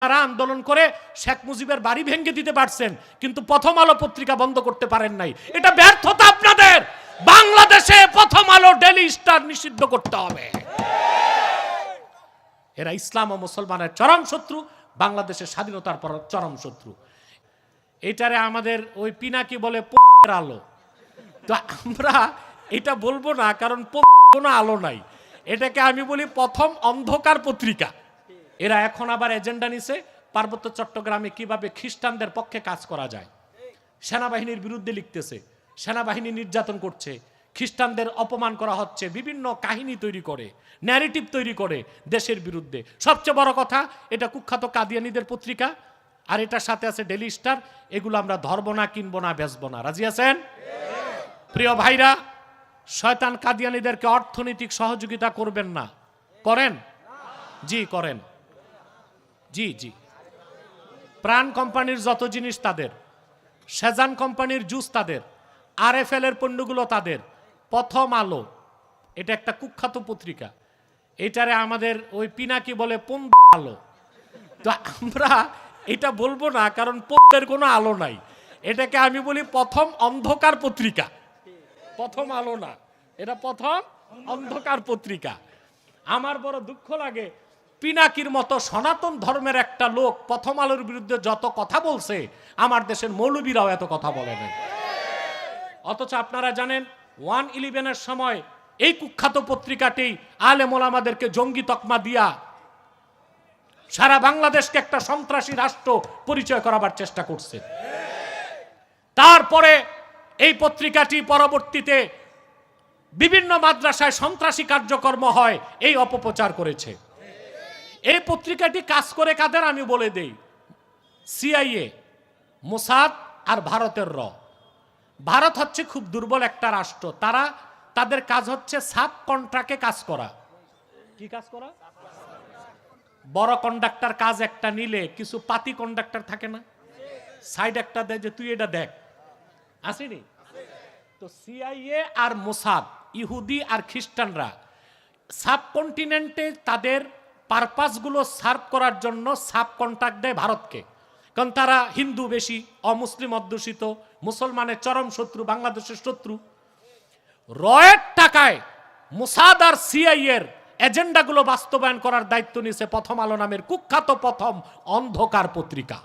তারা আন্দোলন করে শেখ মুজিবের বাড়ি ভেঙে দিতে পারছেন, কিন্তু প্রথম আলো পত্রিকা বন্ধ করতে পারেন নাই। এটা ব্যর্থতা আপনাদের। বাংলাদেশে প্রথম আলো, ডেইলি স্টার নিষিদ্ধ করতে হবে। এরা ইসলাম ও মুসলমানের চরম শত্রু, বাংলাদেশের স্বাধীনতার পর চরম শত্রু। এটারে আমাদের ওই পিনাকি বলে আলো। তো আমরা এটা বলবো না, কারণ কোনো আলো নাই। এটাকে আমি বলি প্রথম অন্ধকার পত্রিকা। এরা এখন আবার এজেন্ডা নিছে পার্বত্য চট্টগ্রামে কিভাবে খ্রিস্টানদের পক্ষে কাজ করা যায়। সেনাবাহিনীর বিরুদ্ধে লিখতেছে, সেনাবাহিনী নির্যাতন করছে, খ্রিস্টানদের অপমান করা হচ্ছে, বিভিন্ন কাহিনী তৈরি করে, ন্যারেটিভ তৈরি করে দেশের বিরুদ্ধে। সবচেয়ে বড় কথা, এটা কুখ্যাত কাদিয়ানীদের পত্রিকা, আর এটার সাথে আছে ডেইলি স্টার। এগুলো আমরা ধরবো না, কিনবো না, বেচবো না। রাজি আছেন? প্রিয় ভাইরা, শয়তান কাদিয়ানীদেরকে অর্থনৈতিক সহযোগিতা করবেন না। করেন? জি করেন, জি জি। প্রাণ কোম্পানির যত জিনিস তাদের, সেজান কোম্পানির জুস তাদের, RFL এর পণ্যগুলো তাদের। প্রথম আলো এটা একটা কুখ্যাত পত্রিকা। এটারে আমাদের ওই পিনাকি বলে আলো। তো আমরা এটা বলবো না, কারণ কোনো আলো নাই। এটাকে আমি বলি প্রথম অন্ধকার পত্রিকা। প্রথম আলো না, এটা প্রথম অন্ধকার পত্রিকা। আমার বড় দুঃখ লাগে, পিনাকির মতো সনাতন ধর্মের একটা লোক প্রথম আলোর বিরুদ্ধে যত কথা বলছে, আমার দেশের মৌলবীরাও এত কথা বলে নাই। অথচ আপনারা জানেন 1/11 সময় এই কুখ্যাত পত্রিকাটি আলেম ওলামাদেরকে জঙ্গি তকমা দিয়া সারা বাংলাদেশকে একটা সন্ত্রাসী রাষ্ট্র পরিচয় করাবার চেষ্টা করছে। তারপরে এই পত্রিকাটি পরবর্তীতে বিভিন্ন মাদ্রাসায় সন্ত্রাসী কার্যক্রম হয়, এই অপপ্রচার করেছে। এই পত্রিকাটি কাজ করে কাদের আমি বলে দেই, CIA, মোসাদ আর ভারতের ভারত হচ্ছে খুব দুর্বল একটা রাষ্ট্র। তাদের কাজ হচ্ছে সাব কন্ট্রাক্টে কাজ করা। কি কাজ করা? বড় কন্ডাক্টর কাজ একটা নিলে কিছু পাতি কন্ডাক্টর থাকে না, সাইড একটা দেয় যে তুই এটা দেখ, আসেনি? তো CIA আর মোসাদ, ইহুদি আর খ্রিস্টানরা সাবকন্টিনেন্টে তাদের পারপাসগুলো সার্ভ করার জন্য সাব কন্ট্রাক্ট দেয় ভারতকে। কারণ তারা হিন্দু বেশি, অমুসলিম অধ্যুষিত, মুসলমানের চরম শত্রু, বাংলাদেশের শত্রু। রয়ের টাকায় মোসাদ আর CIA এর এজেন্ডাগুলো বাস্তবায়ন করার দায়িত্ব নিয়েছে প্রথম আলো নামের কুখ্যাত প্রথম অন্ধকার পত্রিকা।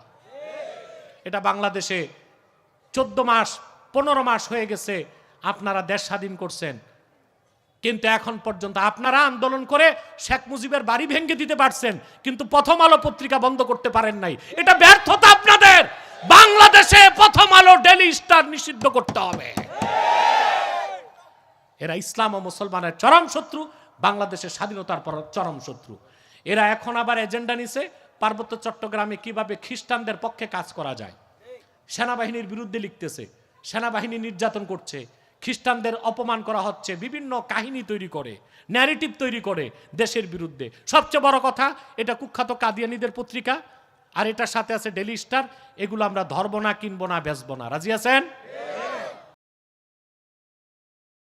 এটা বাংলাদেশে 14 মাস 15 মাস হয়ে গেছে আপনারা দেশ স্বাধীন করছেন, কিন্তু এখন পর্যন্ত আপনারা আন্দোলন করে শেখ মুজিবের বাড়ি ভেঙে দিতে পারছেন, কিন্তু প্রথম আলো পত্রিকা বন্ধ করতে পারেন নাই। এটা ব্যর্থতা আপনাদের। বাংলাদেশে প্রথম আলো, ডেইলি স্টার নিষিদ্ধ করতে হবে। এরা ইসলাম ও মুসলমানের চরম শত্রু, বাংলাদেশের স্বাধীনতার পর চরম শত্রু। এরা এখন আবার এজেন্ডা নিছে পার্বত্য চট্টগ্রামে কিভাবে খ্রিস্টানদের পক্ষে কাজ করা যায়। সেনাবাহিনীর বিরুদ্ধে লিখতেছে, সেনাবাহিনী নির্যাতন করছে, খ্রিস্টানদের অপমান করা হচ্ছে, বিভিন্ন কাহিনী তৈরি করে, ন্যারেটিভ তৈরি করে দেশের বিরুদ্ধে। সবচেয়ে বড় কথা, এটা কুখ্যাত কাদিয়ানীদের পত্রিকা, আর এটার সাথে আছে ডেইলি স্টার। এগুলো আমরা ধরবো না, কিনবো না, বেচবো না। রাজি আছেন?